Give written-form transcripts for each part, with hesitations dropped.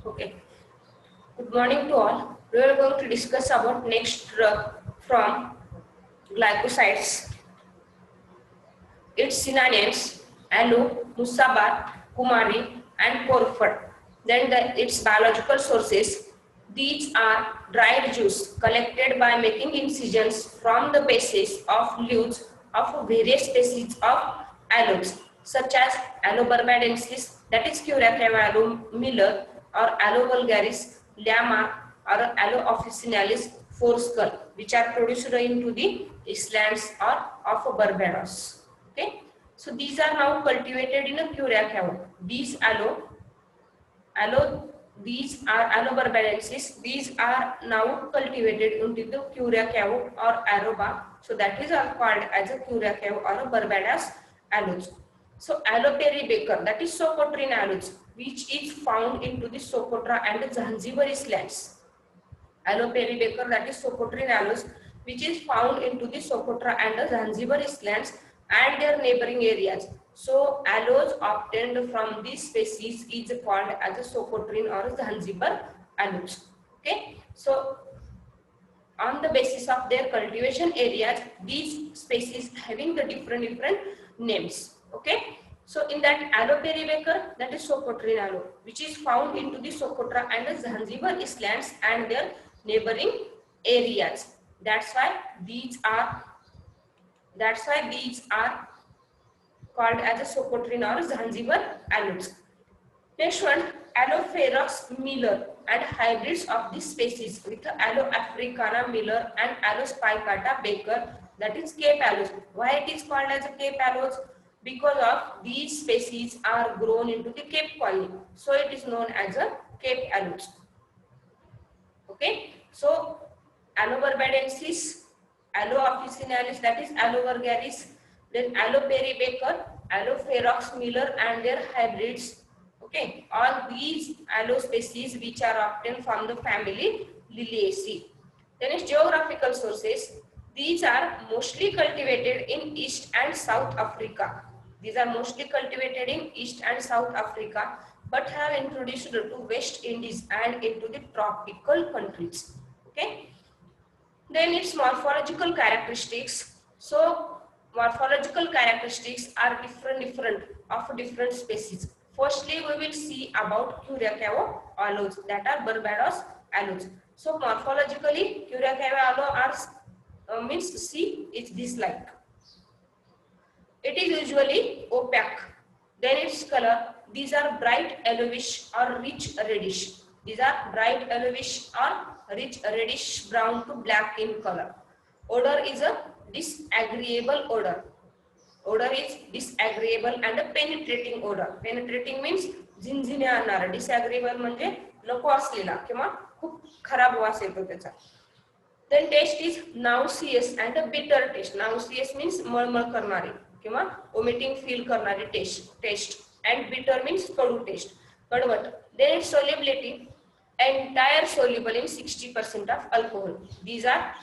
Okay. Good morning to all. We are going to discuss about next drug from glycosides. Its synonyms: aloe, musabat, kumari, and porphyr. Then its biological sources. These are dried juice collected by making incisions from the bases of leaves of various species of aloes, such as Aloe barbadensis, that is Curacao aloe Miller, or Aloe vulgaris, Llama, or Aloe officinalis Forskull, which are produced into the islands or of Barbados. Okay, so these are now cultivated in a Curacao. These aloe, these are Aloe barbadensis. These are now cultivated into the Curacao or Aruba. So that is called as a Curacao or a Barbados aloes. So Aloe peribaker, that is Socotrine aloes, which is found into the Socotra and the Zanzibar islands. Aloe peribaker, that is Socotrine aloes, which is found into the Socotra and the Zanzibar islands and their neighboring areas. So aloes obtained from this species is called as a Socotrine or Zanzibar aloes. Okay, so on the basis of their cultivation areas, these species having the different names. Okay, so in that Aloe peribaker, that is Socotrine aloe, which is found into the Socotra and the Zanzibar islands and their neighboring areas. That's why these are called as a Socotrine or Zanzibar aloes. Next one, Aloe ferox Miller and hybrids of this species with Aloe africana Miller and Aloe spicata Baker, that is Cape aloes. Why it is called as a Cape aloes? Because of these species are grown into the Cape colony, so it is known as a Cape aloes. Okay, so Aloe barbadensis, Aloe officinalis, that is Aloe vulgaris, then Aloe peribaker, Aloe ferox Miller and their hybrids. Okay, all these aloe species which are obtained from the family Liliaceae. Then is geographical sources. These are mostly cultivated in East and South Africa. These are mostly cultivated in East and South Africa, but have introduced to West Indies and into the tropical countries. Okay. Then its morphological characteristics. So morphological characteristics are different of different species. Firstly, we will see about Curacao aloes, that are Barbados aloes. So morphologically, Curacao aloe are means see it's this like. It is usually opaque. Then its color, these are bright yellowish or rich reddish. These are bright yellowish or rich reddish brown to black in color. Odor is a disagreeable odor. Odor is disagreeable and a penetrating odor. Penetrating means झिंझिण्या आणणारा. Disagreeable म्हणजे नको असलेला किंवा खूप खराब वास येतो त्याचा. Then taste is nauseous and a bitter taste. Nauseous means मळमळ करणारी किंवा vomiting feel करणारी taste and bitter means Kadu taste, कडवट. Then its solubility, entire soluble in 60% of alcohol. These are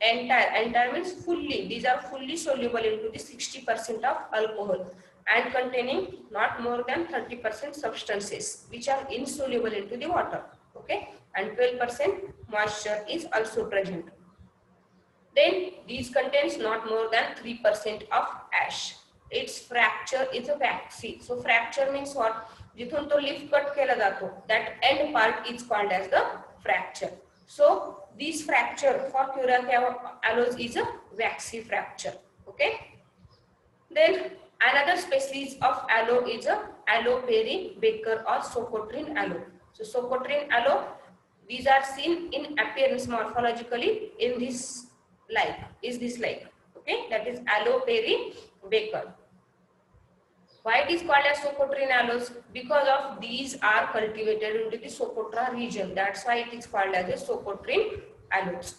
entire means fully, these are fully soluble into the 60% of alcohol and containing not more than 30% substances which are insoluble into the water. Okay, and 12% moisture is also present. Then these contains not more than 3% of ash. Its fracture is a waxy. So fracture means what? जिथून तो leaf cut केला जातो, that end part is called as the fracture. So this fracture for Curacao aloes is a waxy fracture. Okay. Then another species of aloe is a Aloe peribaker or Socotrine aloe. So Socotrine aloe, these are seen in appearance morphologically in this like, is this like. Okay, that is Aloe peribaker. Why it is called as Socotrine aloes? Because of these are cultivated into the Socotra region. That's why it is called as a Socotrine aloes.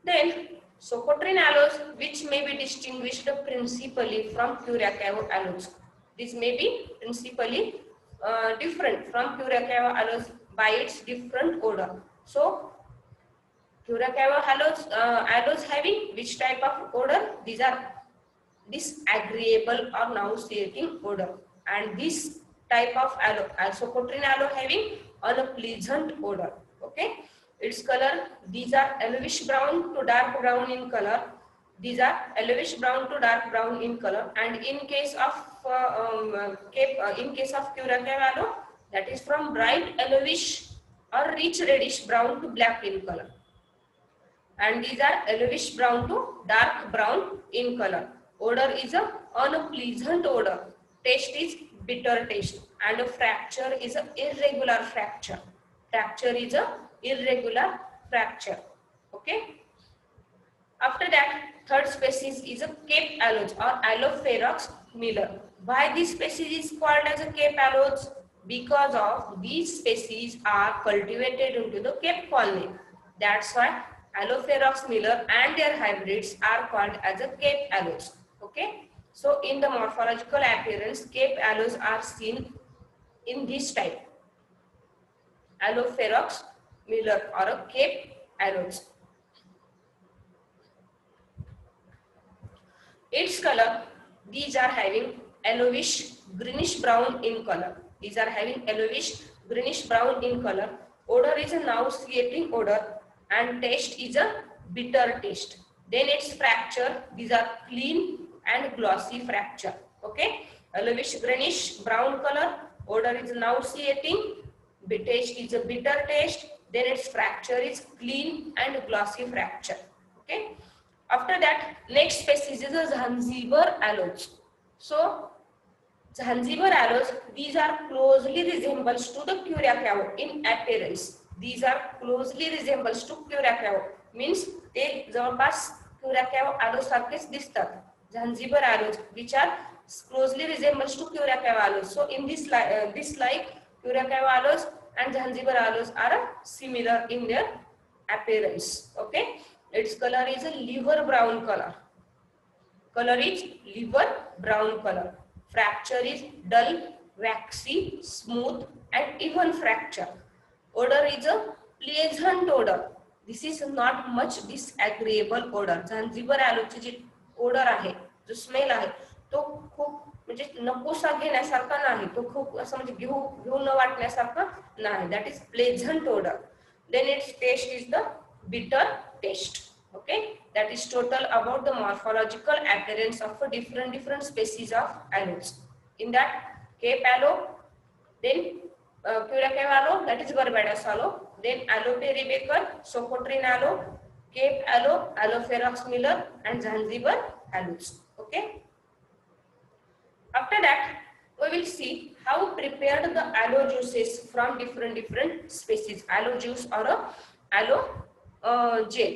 Then Socotrine aloes, which may be distinguished principally from Curacao aloes. This may be principally different from Curacao aloes by its different odor. So Curacao aloes having which type of odor? These are disagreeable or nauseating odor, and this type of aloe, Socotrine aloe, having unpleasant odor. Okay, its color, these are yellowish brown to dark brown in color. These are yellowish brown to dark brown in color, and in case of in case of Curacao aloe, that is from bright yellowish or rich reddish brown to black in color, and these are yellowish brown to dark brown in color. Odor is a unpleasant odor. Taste is bitter taste, and a fracture is a irregular fracture. Fracture is a irregular fracture. Okay. After that, third species is a Cape aloes or Aloe miller. Why this species is called as a Cape aloes? Because of these species are cultivated into the Cape colony. That's why Aloe miller and their hybrids are called as a Cape aloes. Okay. So in the morphological appearance, Cape aloes are seen in this type: Aloe miller or a Cape aloes. Its color, these are having yellowish greenish brown in color. These are having yellowish greenish brown in color. Odor is a nauseating odor, and taste is a bitter taste. Then its fracture, these are clean and glossy fracture. Okay, yellowish greenish brown color. Odor is nauseating. Taste is a bitter taste. Then its fracture is clean and glossy fracture. Okay. After that, next species is a Zanzibar aloes. So, Zanzibar aloes, these are closely resembles to the Curacao in appearance. These are closely resembles to Curacao. Means they जवळपास Curacao aloes सारखेच दिसतात. Zanzibar aloes, which are closely resembles to Curacao aloes. So, in this like Curacao aloes and Zanzibar aloes are similar in their appearance. Okay. Its color is a liver brown color. Color is liver brown color. Fracture is dull, waxy, smooth, and even fracture. Odor is a pleasant odor. This is not much disagreeable odor. Zanzibar aloeची ji odor आहे, जो smell आहे, तो खूप म्हणजे नकोसा घेण्यासारखा नाही. तो खूप असं म्हणजे घेऊ न वाटण्यासारखा नाही. That is pleasant odor. Then its taste is the bitter taste. Okay, that is total about the morphological appearance of a different species of aloes. In that, Cape aloe, then Curacao aloe, that is Barbados aloe, then Aloe peribaker, Socotrine aloe, Cape aloe, Aloe miller, and Zanzibar aloes. Okay. After that, we will see how prepared the aloe juices from different species. Aloe juice or a aloe gel.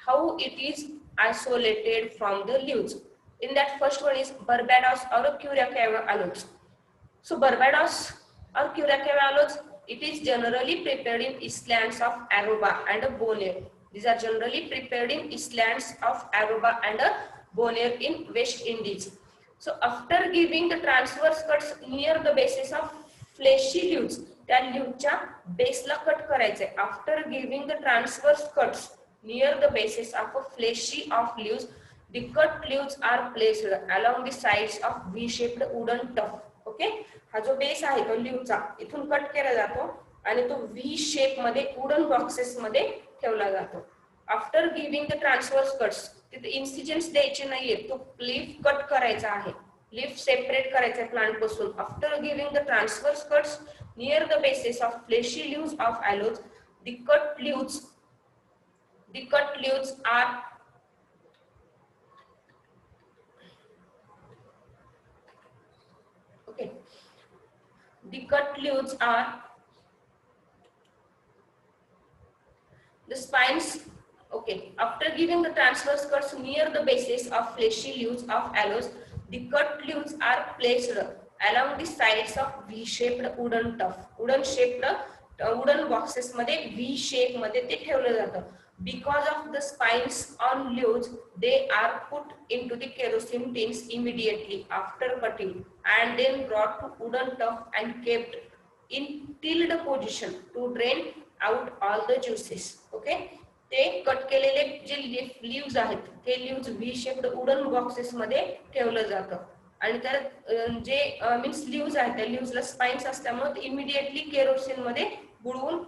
How it is isolated from the leaves. In that, first one is Barbados or Curacao aloes. So Barbados or Curacao aloes, it is generally prepared in islands of Aruba and Bonaire. These are generally prepared in islands of Aruba and Bonaire in West Indies. So after giving the transverse cuts near the bases of fleshy leaves, त्या leafच्या बेसला cut करायचे. After giving the transverse cuts near the bases of a fleshy of leaves, the cut leaves are placed along the sides of V-shaped wooden tuft. Okay, हा जो base आहे तो लीव्हचा इथून cut केला जातो आणि तो V शेप मध्ये वुडन बॉक्सेस मध्ये ठेवला जातो. After giving the transverse cuts, तिथे इन्सिजन्स द्यायचे नाहीये, तो लीफ कट करायचा आहे, लीफ सेपरेट करायचा आहे प्लांट पासून. After giving the transverse cuts near the bases of fleshy leaves of aloes, the cut leaves are okay. The cut leaves are the spines. Okay. After giving the transverse cuts near the bases of fleshy leaves of aloes, the cut leaves are placed along the sides of V-shaped wooden tuft. Wooden boxes मध्ये V shape मध्ये ते ठेवलं जातं. Because of the spines on leaves, they are put into the kerosene tins immediately after cutting and then brought to wooden tuft and kept in tilled position to drain out all the juices. Okay, ते cut केलेले जे leaves आहेत ते leaves V shaped wooden boxes मध्ये ठेवलं जातं. आणि त्यात जे means leaves आहेत त्या लीव्जला स्पाइन्स असल्यामुळे ते इमिडिएटली केरोसिन मध्ये बुडवून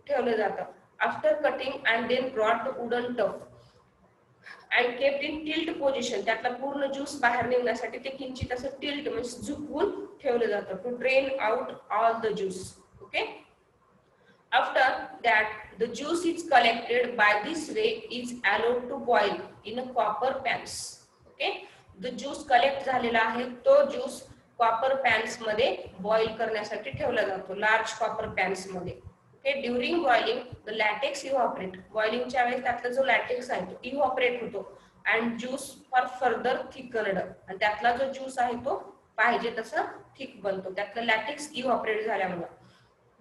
ठेवलं जातं. After cutting and then brought the wooden trough and kept in tilt position. त्यातला पूर्ण ज्यूस बाहेर निघण्यासाठी ते किंचित असं टिल्ट म्हणजे झुकवून ठेवलं जातं to drain out all the juice. Okay. After that, the juice is collected by this way is allowed to boil in a copper pans. Okay, the juice collect झालेला आहे तो ज्यूस कॉपर पॅन्स मध्ये boil करण्यासाठी ठेवला जातो, large copper pans मध्ये. Okay, during boiling the latex evaporate. बॉइलिंगच्या वेळेस त्यातला जो लॅटेक्स आहे तो इव्हॉपरेट होतो and juice for further thickened. आणि त्यातला जो ज्यूस आहे तो पाहिजे तसा थिक बनतो, त्यातलं लॅटेक्स इव्हॉपरेट झाल्यामुळे.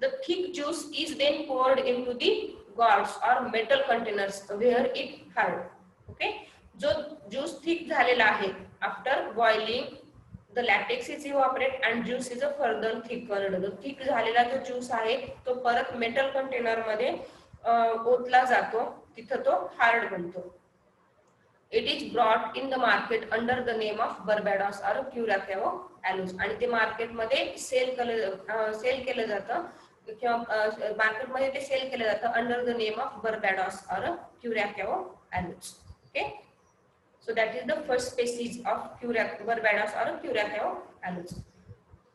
The thick juice is then poured into the gourds or metal containers where it held. Okay, जो juice thick झालेला आहे after boiling the latex is evaporate and juice is a further thickened. जो thick झालेला जो juice आहे तो परत metal container मध्ये ओतला जातो, तिथं तो hard बनतो. It is brought in the market under the name of Barbados or Curacao Aloes. आणि ते मार्केट मध्ये सेल केलं जातं किंवा मार्केटमध्ये ते सेल केलं जातं under the name of Barbados और Curacao aloes. Okay, so that is the first species of Barbados और Curacao aloes.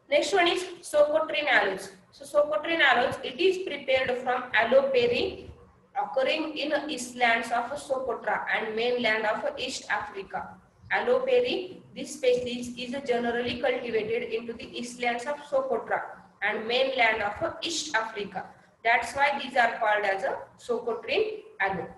Next one is Socotrine aloes. So Socotrine aloes, it is prepared from aloe berry occurring in islands of Socotra and mainland of East Africa. Aloe berry, this species is generally cultivated into the islands of Socotra and mainland of East Africa. That's why these are called as a Socotrine aloe.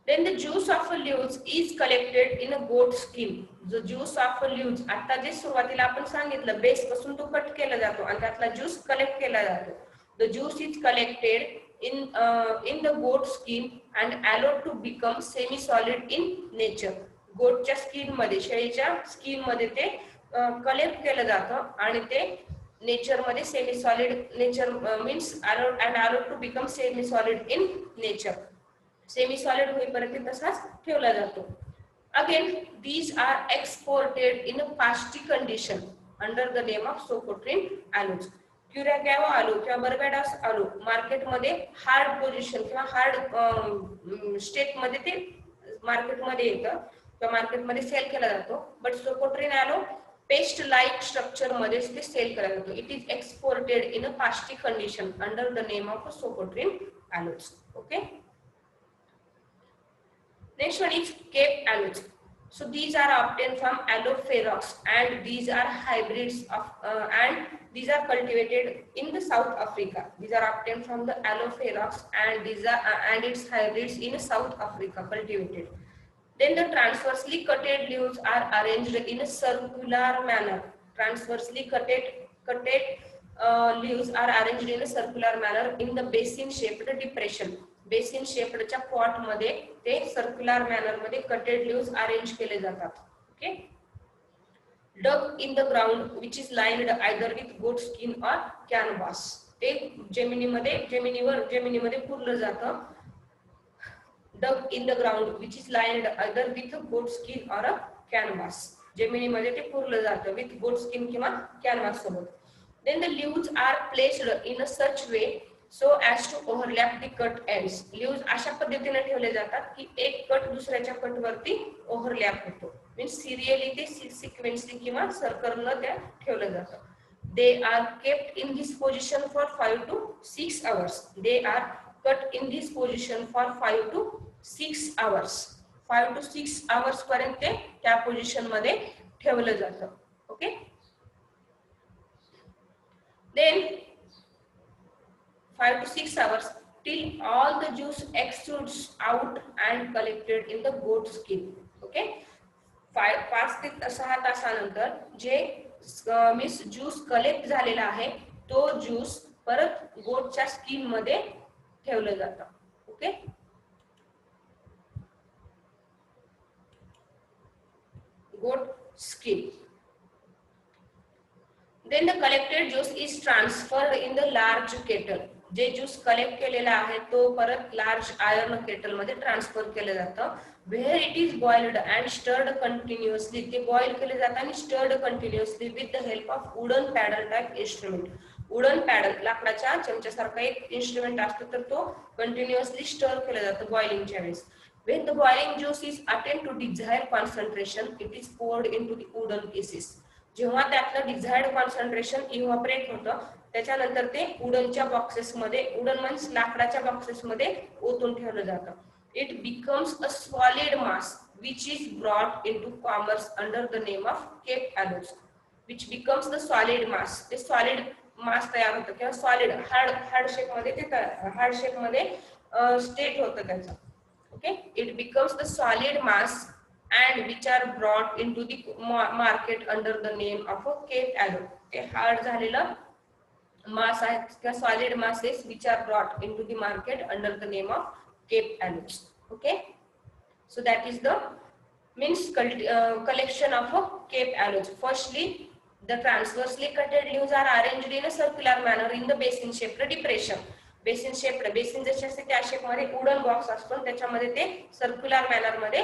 Then the juice of leaves is collected in a goat skin. जो juice of leaves आता जे सुरुवातीला आपण सांगितलं base पासून तो cut केला जातो आणि त्यातला ज्यूस कलेक्ट केला जातो. The juice is collected in the goat skin and allowed to become semi solid in nature. गोटच्या स्किन मध्ये, शेळीच्या स्किन मध्ये ते कलेक्ट केलं जातं आणि ते नेचर मध्ये semi solid, nature means allowed to become semi solid in nature. Semi solid होईपर्यंत तसाच ठेवला जातो. Again these are exported in a pasty condition under the name of Socotrine aloes. Curacao aloe किंवा बर्बाडॉस आलो मार्केटमध्ये hard position किंवा hard state मध्ये ते मार्केटमध्ये येतं किंवा मार्केटमध्ये सेल केला जातो. But Socotrine aloe paste like structure मध्ये ते सेल केला जातो. It is exported in a pasty condition under the name of Socotrine aloes. Okay. Next one is Cape aloes. So these are obtained from aloe ferox and these are hybrids of and these are cultivated in the South Africa. These are obtained from the aloe ferox and these are and its hybrids in South Africa cultivated. Then the transversely cutted leaves are arranged in a circular manner. Transversely cutted leaves are arranged in a circular manner in the basin shaped depression. Basin शेपडच्या pot मध्ये ते circular manner मध्ये कटेड leaves arrange केले जातात. Okay. Dug in the ground which is lined either with goat skin और canvas. ते जमिनीमध्ये पुरलं जातं. Dug in the ground which is lined either with goat skin और कॅनव्हास. जमिनीमध्ये ते पुरलं जातं विथ गोट स्किन किंवा कॅनव्हास सोबत. Then the leaves are placed in a such way so as to overlap the cut ends. लीव्स अशा पद्धतीने ठेवले जातात की एक कट दुसऱ्याच्या कट वरती ओव्हरलॅप होतो. मीन्स सिरियली ते सिक्वेन्सली किंवा सर्कलनं त्या ठेवलं जातं. They are kept in this position for 5 to 6 hours. They are cut in this position for 5 to 6 hours. 5 to 6 hours पर्यंत ते त्या पोझिशन मध्ये ठेवलं जातं. Okay. Then 5 to 6 hours till all the juice exudes out and collected in the goat skin. Okay. 5 ते 6 तासानंतर जे means juice collect झालेला आहे तो ज्यूस परत गोटच्या स्किन मध्ये ठेवलं जातं. Okay. Goat skin. Then the collected juice is transferred in the large kettle. जे ज्यूस कलेक्ट केलेला आहे तो परत लार्ज आयर्न केटल मध्ये ट्रान्सफर केलं जातं. Where it is boiled and stirred continuously. ते बॉइल केले जातं आणि stirred continuously with the help of wooden paddle type instrument. Wooden paddle लाकडाच्या चमच्यासारखा एक इन्स्ट्रुमेंट असतो, तर तो कंटिन्युअसली स्टर केलं जातं बॉइलिंगच्या वेळेस. When the boiling juice is attained to desired concentration, it is poured into the wooden cases. जेव्हा त्यातलं डिझायर्ड कॉन्सन्ट्रेशन इव्हॅपोरेट होतं, त्याच्यानंतर ते वुडनच्या बॉक्सेसमध्ये, वुडन मीन्स लाकडाच्या बॉक्सेसमध्ये ओतून ठेवलं जातं. It becomes a solid mass which is brought in to commerce under the name of Cape aloes. Which becomes the solid mass. ते सॉलिड मास तयार होतं किंवा सॉलिड हार्ड शेपमध्ये ते हार्ड शेपमध्ये स्टेट होतं त्याचं. Okay, it becomes the solid mass and which are brought into the market under the name of a cape aloe. ते hard झालेलं mass आहे किंवा solid masses which are brought into the market under the name of cape aloes. Okay, so that is the means collection of a cape aloes. Firstly, the transversely cutted leaves are arranged in a circular manner in the basin shaped depression. Basin shape, basin जसे असते त्या shape मध्ये wooden box असतो, त्याच्यामध्ये ते circular manner मध्ये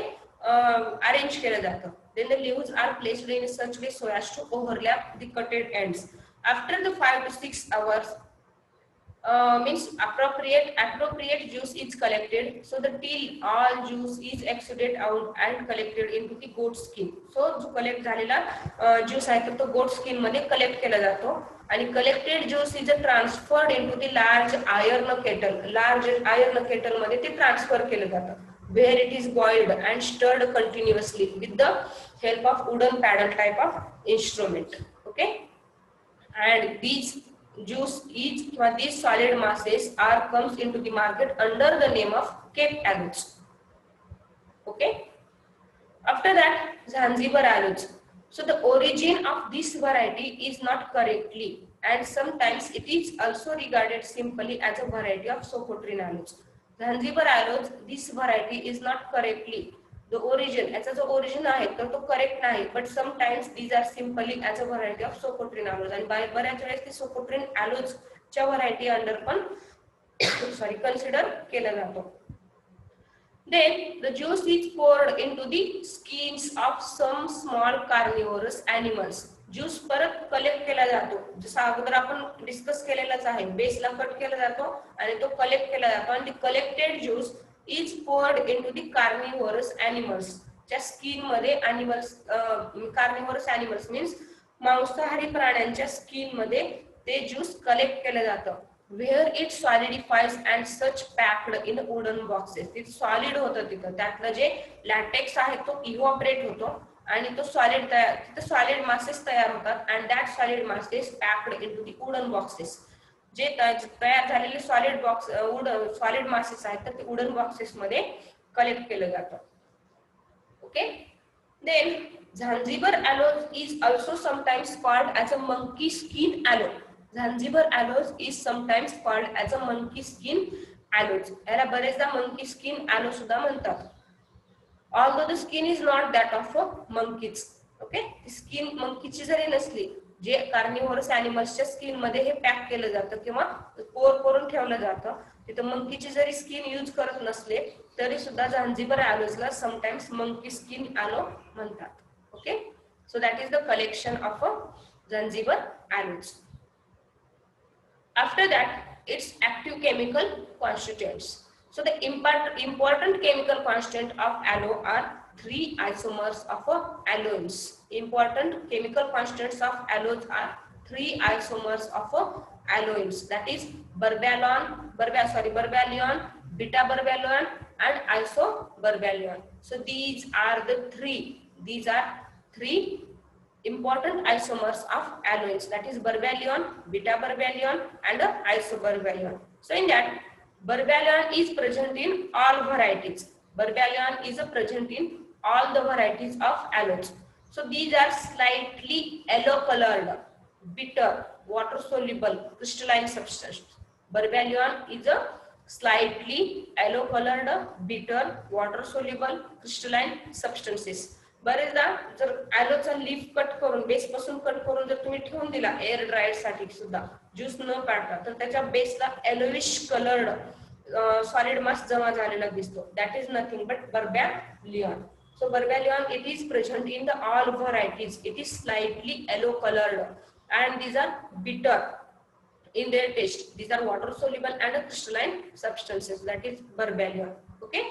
arrange केलं जातं. Then the leaves are placed in such way so as to overlap the cutted ends. After the 5 to 6 hours means appropriate juice is collected, so the till all juice is exuded out and collected into the goat skin. So जो collect झालेला juice आहे तो goat skin मध्ये collect केला जातो आणि collected juice is transferred into the large iron kettle. Large iron kettle मध्ये ते ट्रान्सफर केलं जातं. Where it is boiled and stirred continuously with the help of wooden paddle type of instrument. Okay, and these juice each or these solid masses are comes into the market under the name of cape aloes. Okay, after that Zanzibar aloes. So the origin of this variety is not correctly, and sometimes it is also regarded simply as a variety of Socotrine aloes. Zanzibar aloes, this variety is not correctly, the origin, याचा जो origin आहे तर तो correct नाही, but sometimes these are simply as a variety of Socotrine aloes. आणि बऱ्याच वेळेस ती सोकोट्रिन ॲलोजच्या व्हरायटी अंडर पण कन्सिडर केला जातो. Then the juice is poured into the skins of some small carnivorous animals. Juice परत कलेक्ट केला जातो, जसं अगोदर आपण डिस्कस केलेलाच आहे. बेसला कट केला जातो आणि तो कलेक्ट केला जातो आणि collected juice is poured into the carnivorous animals. च्या स्किन मध्ये animals, carnivorous animals means मांसाहारी प्राण्यांच्या स्किन मध्ये ते ज्यूस कलेक्ट केलं जातं. where it solidifies and such packed in wooden boxes. ते सॉलिड होतं तिथं, त्यातलं जे लॅटेक्स आहे तो इव्हॅपोरेट होतो आणि तो सॉलिड तयार, तिथं सॉलिड मासेस तयार होतात and that solid masses packed into the wooden boxes. जे तयार झालेले सॉलिड बॉक्स सॉलिड मासेस आहेत तर ते वुडन बॉक्सेस मध्ये कलेक्ट केलं जातं. Okay, then Zanzibar aloes is also sometimes called as a monkey skin aloe. Zanzibar aloes is sometimes called as a monkey skin aloes. याला बरेचदा monkey skin aloe सुद्धा म्हणतात. Although the skin is not that of a monkeys. Okay, skin मंकीची जरी नसली, जे कार्निव्हरस ॲनिमल्सच्या skin मध्ये हे pack केलं जातं किंवा पोर करून ठेवलं जातं, तिथं मंकीची जरी स्किन यूज करत नसले तरी सुद्धा झांझिबर ॲलोजला समटाइम्स मंकी स्किन ॲलो म्हणतात. Okay, so that is the collection of a Zanzibar aloes. After that its active chemical constituents. So the important chemical constant of aloe are 3 isomers of aloes. Important chemical constants of aloes are 3 isomers of aloes. That is berberyon, beta berberyon, and isoberberyon. So these are three important isomers of aloes. That is berberyon, beta berberyon, and isoberberyon. So in that, berberyon is present in all varieties. Berberyon is present in all the varieties of aloes. So these are slightly yellow colored, bitter, water soluble, crystalline substance. Berberyon is a slightly yellow colored, bitter, water soluble, crystalline substances. बरेचदा जर ॲलोचा leaf cut करून base पासून cut करून जर तुम्ही ठेवून दिला air dryer साठी सुद्धा ज्यूस न काढता तर त्याच्या बेसला येलोइश कलर्ड सॉलिड मास जमा झालेला दिसतो. That is nothing but barbaloin. So barbarian, it is present in the all varieties. It is slightly yellow colored and these are bitter in their taste. These are water soluble and crystalline substances. That is barbarian. Okay.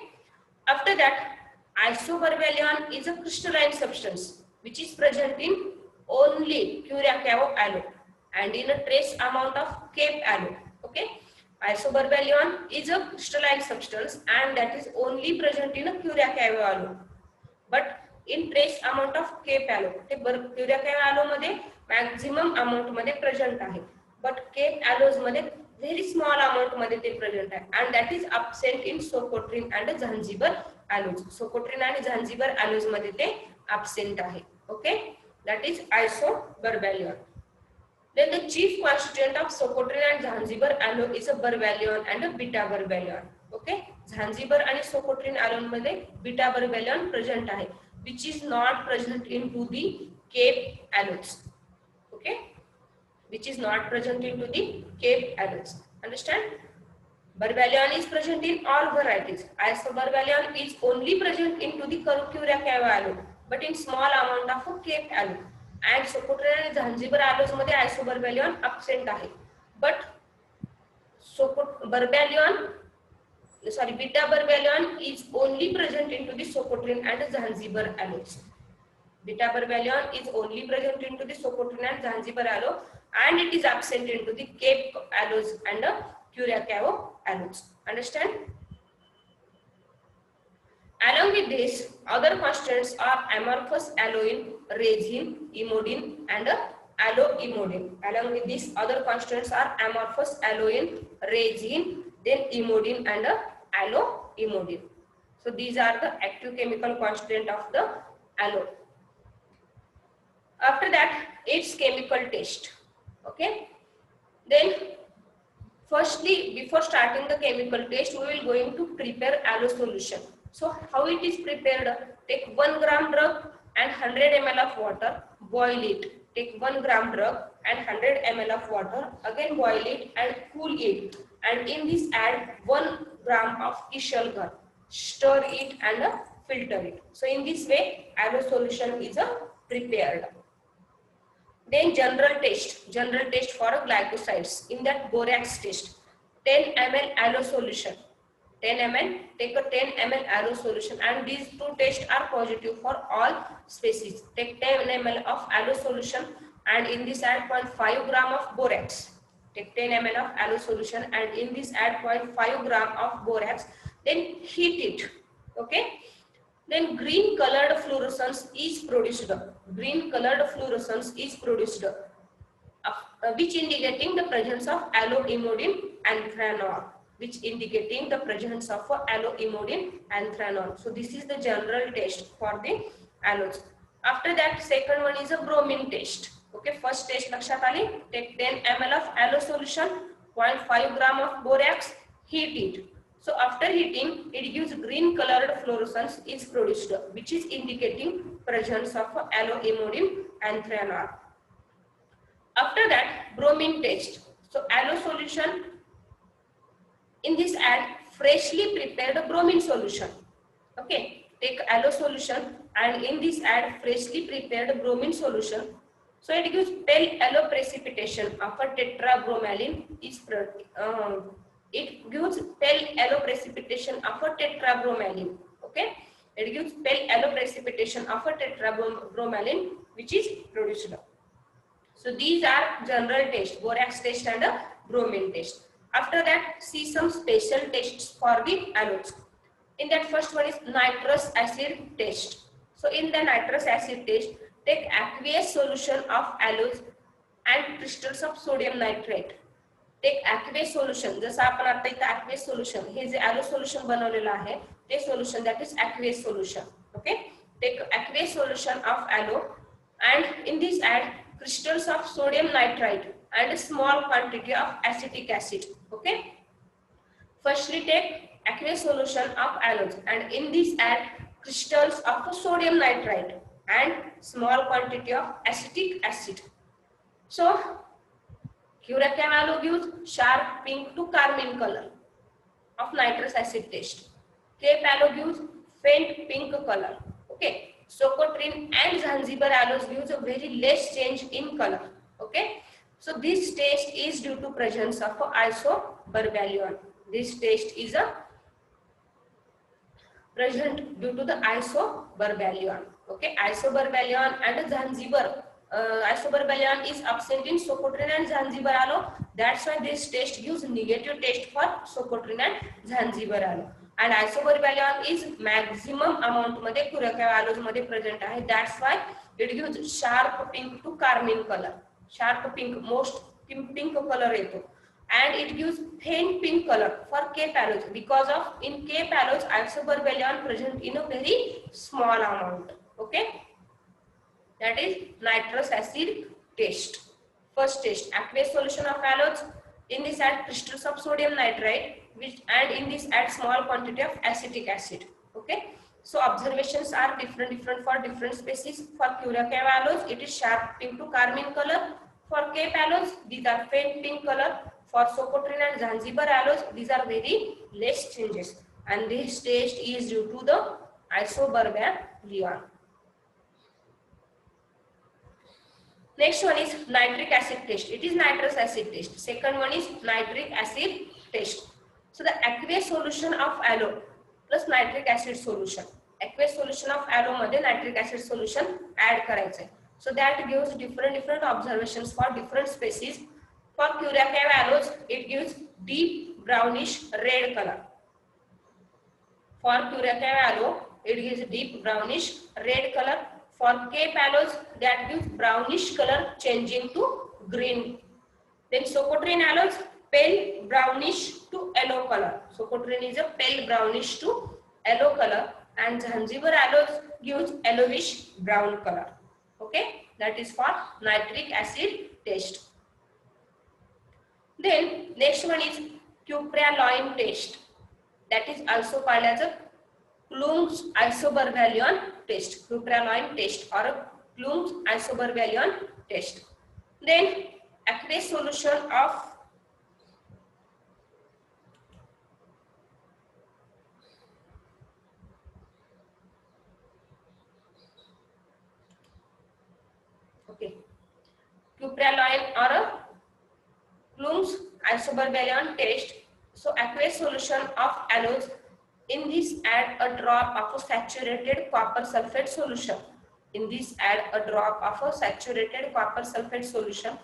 After that, isobarbarian is a crystalline substance which is present in only Curacao aloe and in a trace amount of Cape aloe. Okay. Isobarbarian is a crystalline substance and that is only present in a Curacao aloe. But in trace amount of Cape aloe ते Curacao aloe मध्ये maximum amount मध्ये present आहे. But Cape aloes मध्ये very small amount मध्ये ते present आहे and that is absent in Socotrine and Zanzibar aloes. Socotrine आणि Zanzibar aloes मध्ये ते अब्सेंट आहे. Okay, that is isobarbaloin. Then the chief constituent of Socotrine and Zanzibar aloe is a barbarian and a beta barbarian. Okay, Zanzibar आणि Socotrine aloe मध्ये beta barbarian present आहे, which is not present into the Cape aloes. Okay, which is not present into the Cape aloes. Understand? Barbarian is present in all varieties. Isobarbarian is only present into the Curacao aloe, but in small amount of Cape aloe. And Socotrine आणि झांझिबर aloes मध्ये isobarbarian absent आहे. But beta barbarian is only present into the Socotrine and Zanzibar aloes. Beta barbarian is only present into the Socotrine and Zanzibar aloe and it is absent into the Cape aloes and Curacao aloes. Understand? Along with this, other constituents are amorphous aloin, resin, imodin, and aloimodin. Along with this, other constituents are amorphous aloin, resin, then imodin, and aloimodin. So these are the active chemical constituent of the aloe. After that, its chemical taste. Okay. Then, firstly, before starting the chemical taste, we will going to prepare aloe solution. So how it is prepared? Take 1 gram drug and 100 ml of water, boil it. Take 1 gram drug and 100 ml of water, again boil it and cool it. And in this add 1 gram of Ishalgar. Stir it and filter it. So in this way, aloe solution is prepared. Then general taste for glycosides. In that borax test, 10 ml aloe solution. 10 ml, take a 10 ml aloe solution and these two tests are positive for all species. Take 10 ml of aloe solution and in this add 0.5 gram of borax. Take 10 ml of aloe solution and in this add 0.5 gram of borax. Then heat it. Okay. Then green colored fluorescence is produced. Green colored fluorescence is produced, which indicating the presence of aloimodin anthranol. Which indicating the presence of aloimodin anthranol. So this is the general test for the aloes. After that, second one is a bromine test. Okay, first test lakshat aali. Take 10 ml of aloe solution, 0.5 gram of borax, heat it. So after heating, it gives green colored fluorescence is produced, which is indicating presence of aloimodin anthranol. After that, bromine test. So aloe solution. In this add freshly prepared bromine solution. Okay, take aloe solution and in this add freshly prepared bromine solution. So it gives pale yellow precipitation of a tetrabromelin is it gives pale yellow precipitation of a tetrabromelin. Okay, it gives pale yellow precipitation of a tetrabromelin which is produced. So these are general test, borax test and bromine test. After that, see some special tests for the aloes. In that first one is nitrous acid test. So in the nitrous acid test, take aqueous solution of aloes and crystals of sodium nitrate. Take aqueous solution. जसं आपण आता इथे aqueous solution हे जे aloe solution बनवलेलं आहे ते solution, that is aqueous solution. Okay. Take aqueous solution of aloe and in this add crystals of sodium nitrite and a small quantity of acetic acid. Okay. Firstly, take aqueous solution of aloes and in this add crystals of sodium nitrite. and small quantity of acetic acid. So Curacao aloe gives sharp pink to carmine color of nitrous acid taste. Cape aloe gives faint pink color. Okay. Socotrine and Zanzibar aloes gives a very less change in color. Okay. So this taste is due to presence of isoberballion. This taste is a present due to the isoberballion. Okay, isoberballion and Zanzibar. Isoberballion is absent in Socotrine and Zanzibar aloe. That's why this taste gives negative taste for Socotrine and Zanzibar aloe. And isoberballion is maximum amount मध्ये Curacao aloes मध्ये present आहे. That's why it gives sharp pink to carmine color. Sharp pink, most pink color येतो. And it gives faint pink color for Cape aloes because of in Cape aloes isoberballion present in a very small amount. Okay, that is nitrous acid taste. First taste, aqueous solution of aloes. In this add crystals of sodium nitrite, which and in this add small quantity of acetic acid. Okay, so observations are different for different species. For Curacao aloes, it is sharp pink to carmine color. For Cape aloes, these are faint pink color. For Socotrine and Zanzibar aloes, these are very less changes, and this taste is due to the isoberballion. Next one is nitric acid taste. It is nitrous acid taste. Second one is nitric acid taste. So the aqueous solution of aloe plus nitric acid solution. Aqueous solution of aloe मध्ये nitric acid solution add करायचं आहे. So that gives different observations for different species. For Curacao aloes, it gives deep brownish red color. For Curacao aloe, it gives deep brownish red color. For Cape aloes, that gives brownish color changing to green. Then Socotrine aloes, pale brownish to yellow color. Socotrine is a pale brownish to yellow color, and Zanzibar aloes gives yellowish brown color. Okay, that is for nitric acid taste. Then next one is cupraloin taste. That is also called as a Klump's isoberballion test, cupraloin test or Klump's isoberballion test. Then aqueous solution of cupraloin or a Klump's isoberballion test. So aqueous solution of aloes. In this add a drop of a saturated copper sulfate solution. In this add a drop of a saturated copper sulfate solution.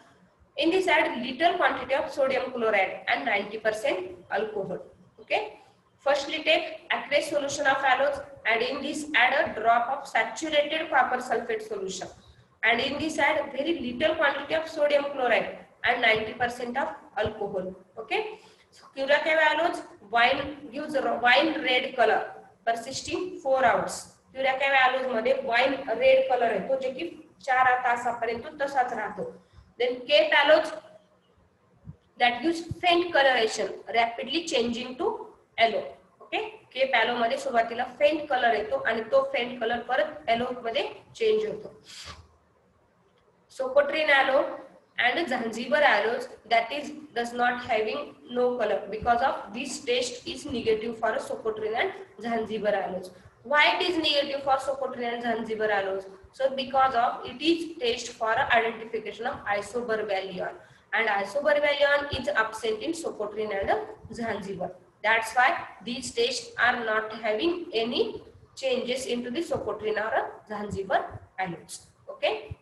In this add little quantity of sodium chloride and 90% alcohol. Okay. Firstly take aqueous solution of aloes and in this add a drop of saturated copper sulfate solution. And in this add very little quantity of sodium chloride and 90% of alcohol. Okay. So Curacao aloes wine gives wine red color persisting 4 hours. Curacao aloes मध्ये wine red color आहे तो जे की 4 तासापर्यंत तसाच राहतो. Then Cape aloes that gives faint coloration rapidly changing to yellow. Okay, Cape aloe मध्ये सुरुवातीला faint color येतो आणि तो faint color परत yellow मध्ये change होतो. Socotrine aloe and Zanzibar aloes that is does not having no color because of this taste is negative for Socotrine and Zanzibar aloes. Why it is negative for Socotrine and Zanzibar aloes? So because of it is taste for identification of isoberballion and isoberballion is absent in Socotrine and Zanzibar. That's why these tastes are not having any changes into the Socotrine or Zanzibar aloes. Okay.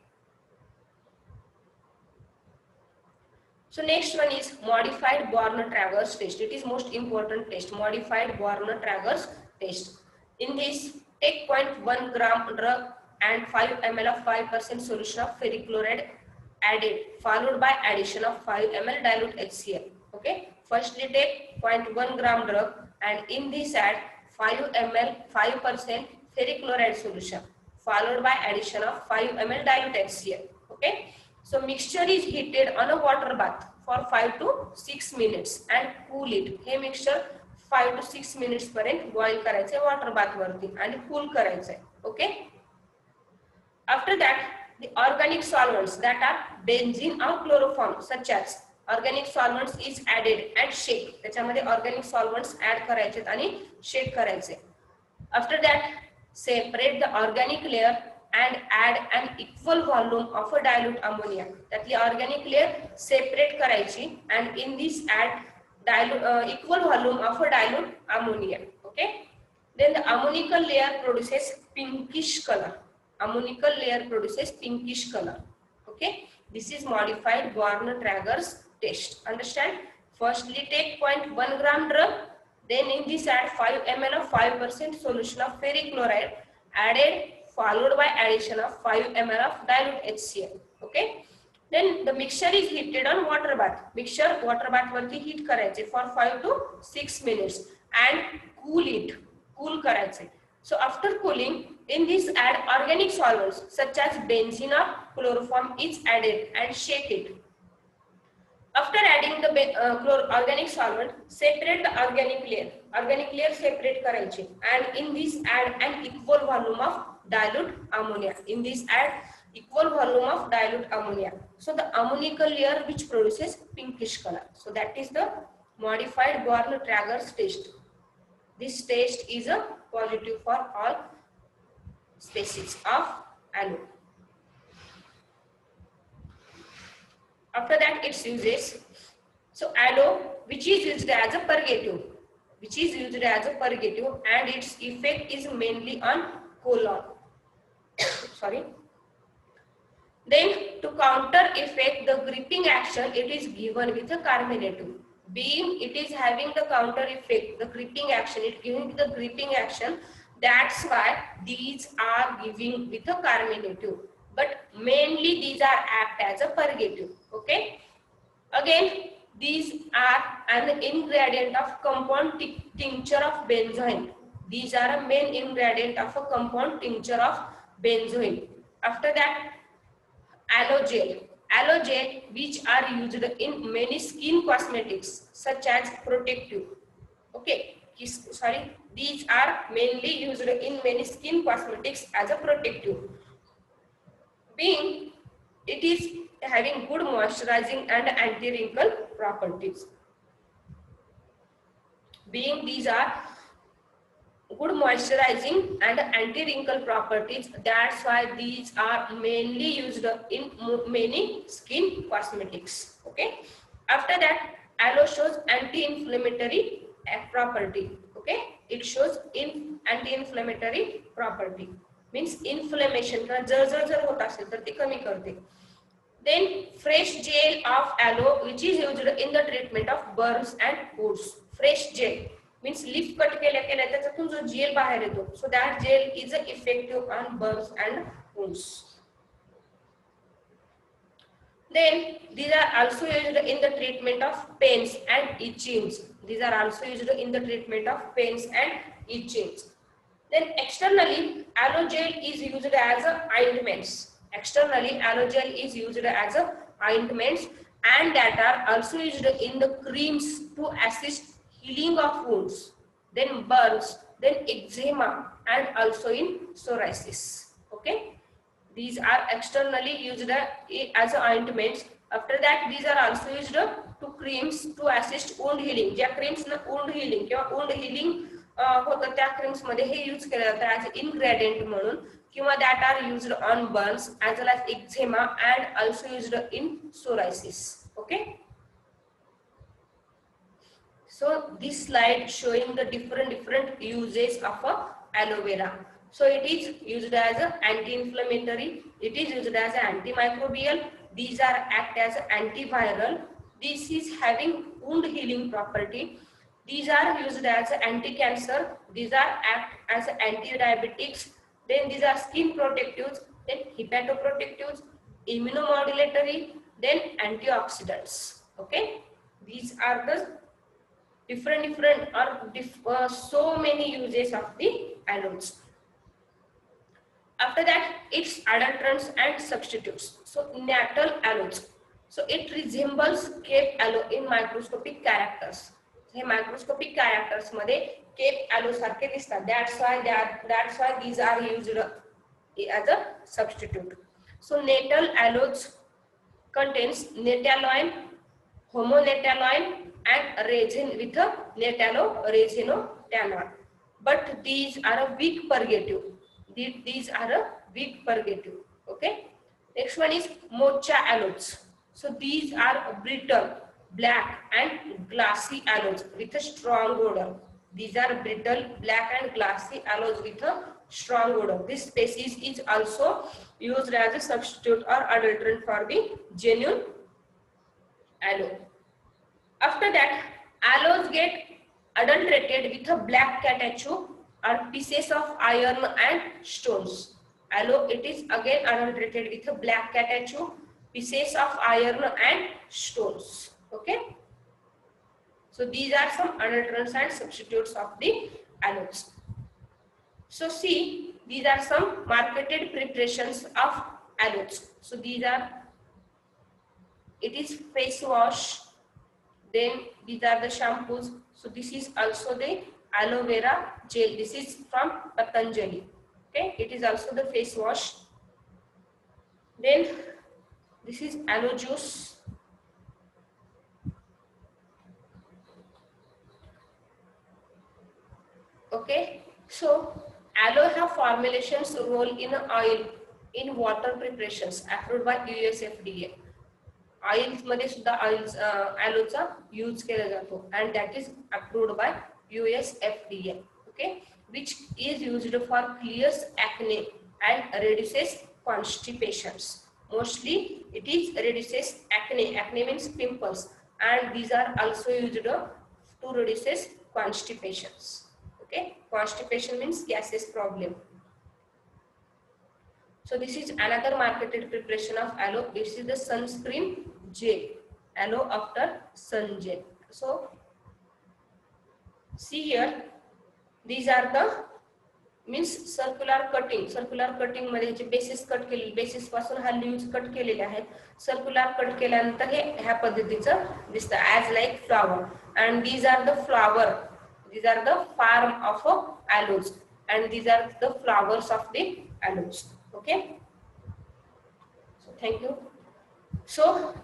So next one is modified Born-Travers test. It is most important test. Modified Born-Travers test. In this, take 0.1 gram drug and 5 ml of 5% solution of ferric chloride added, followed by addition of 5 ml dilute HCl. Okay. Firstly, take 0.1 gram drug and in this add 5 ml 5% ferric chloride solution, followed by addition of 5 ml dilute HCl. Okay. So mixture is heated on a water bath for 5 to 6 minutes and cool it. Hey mixture 5 to 6 minutes पर्यंत boil करायचे water bath वरती आणि cool करायचे. Okay. After that, the organic solvents that are benzene or chloroform such as organic solvents is added and shake. त्याच्यामध्ये organic solvents add करायचे आणि shake करायचे. After that, separate the organic layer and add an equal volume of a dilute ammonia. त्यातली organic layer separate करायची and in this add equal volume of a dilute ammonia. Okay. Then the ammonical layer produces pinkish color. Ammonical layer produces pinkish color. Okay. This is modified Born-Traeger's test. Understand? Firstly, take 0.1 gram drug. Then in this add 5 ml of 5% solution of ferric chloride added, followed by addition of 5 ml of dilute HCl. Okay. Then the mixture is heated on water bath. Mixture water bath वरती heat करायचे for 5 to 6 minutes and cool it. Cool करायचे. So after cooling, in this add organic solvents such as benzene or chloroform is added and shake it. After adding the organic solvent, separate the organic layer. Organic layer separate करायची and in this add an equal volume of dilute ammonia. In this add equal volume of dilute ammonia. So the ammonical layer which produces pinkish color. So that is the modified Born-Traeger's test. This test is a positive for all species of aloe. After that, its uses. So aloe, which is used as a purgative, and its effect is mainly on colon. Sorry. Then to counter effect the gripping action, it is given with a carminative. Being it is having the counter effect, the gripping action, it giving the gripping action. That's why these are giving with a carminative. But mainly these are act as a purgative. Okay. Again, these are an ingredient of compound tincture of benzoin. These are a main ingredient of a compound tincture of benzoin. After that, aloe gel, which are used in many skin cosmetics such as protective. Okay. Sorry, these are mainly used in many skin cosmetics as a protective. Being it is having good moisturizing and anti-wrinkle properties. Being these are good moisturizing and anti-wrinkle properties, that's why these are mainly used in many skin cosmetics. Okay. After that, aloe shows anti-inflammatory property. Okay. It shows anti-inflammatory property. Means inflammation जर होत असेल तर ते कमी करते. Then fresh gel of aloe, which is used in the treatment of burns and wounds. Fresh gel means leaf cut केल्या त्याच्यातून जो जेल बाहेर येतो, so that gel is effective on burns and wounds. Then these are also used in the treatment of pains and itchings. These are also used in the treatment of pains and itchings. Then externally, aloe gel is used as ointments. Externally, aloe gel is used as ointments and that are also used in the creams to assist healing of wounds, then burns, then eczema, and also in psoriasis. Okay, these are externally used as ointments. After that, these are also used to creams to assist wound healing. ज्या creams ना wound healing किंवा wound healing होतं त्या creams मध्ये हे use केलं जातं as ingredient म्हणून, किंवा that are used on burns as well as eczema and also used in psoriasis. Okay. So this slide showing the different uses of aloe vera. So it is used as an anti-inflammatory. It is used as an antimicrobial. These are act as antiviral. This is having wound healing property. These are used as anti-cancer. These are act as anti-diabetics. Then these are skin protectives. Then hepatoprotectives, immunomodulatory. Then antioxidants. Okay. These are the different or so many uses of the aloes. After that, its adulterants and substitutes. So natal aloes. So it resembles Cape aloe in microscopic characters. Hey microscopic characters मध्ये Cape aloe सारखे दिसतात. That's why these are used as a substitute. So natal aloes contains natalone, homonatalone and resin with a natalo-resinotanol. But these are a weak purgative. These are a weak purgative. Okay. Next one is mocha aloes. So these are brittle, black and glassy aloes with a strong odor. These are brittle, black and glassy aloes with a strong odor. This species is also used as a substitute or adulterant for the genuine aloe. After that, aloes get adulterated with a black catechu or pieces of iron and stones. Aloe, it is again adulterated with a black catechu, pieces of iron and stones. Okay. So these are some adulterants and substitutes of the aloes. So see, these are some marketed preparations of aloes. So these are, it is face wash, then these are the shampoos. So this is also the aloe vera gel. This is from Patanjali. Okay, it is also the face wash. Then this is aloe juice. Okay, so aloe have formulations role in oil in water preparations approved by US FDA. Oils मध्ये सुद्धा oils ॲलोचा use केला जातो and that is approved by US FDA. Okay, which is used for clears acne and reduces constipations. Mostly it is reduces acne. Acne means pimples, and these are also used to reduces constipations. Okay, constipation means gases problem. So this is another marketed preparation of aloe. This is the sunscreen gel, aloe after sun gel. So see here, these are the means circular cutting मध्ये जे basis cut केले, basis पासून हा leaves cut केलेले आहेत. Circular cut केल्यानंतर हे ह्या पद्धतीचं दिसतं as like flower, and these are the flower, these are the farm of aloes, and these are the flowers of the aloes. Okay, so thank you. So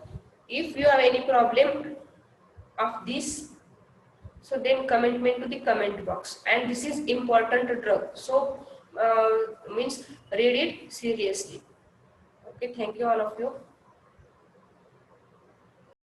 if you have any problem of this, so then comment me to the comment box, and this is important drug, so means read it seriously. Okay, thank you all of you.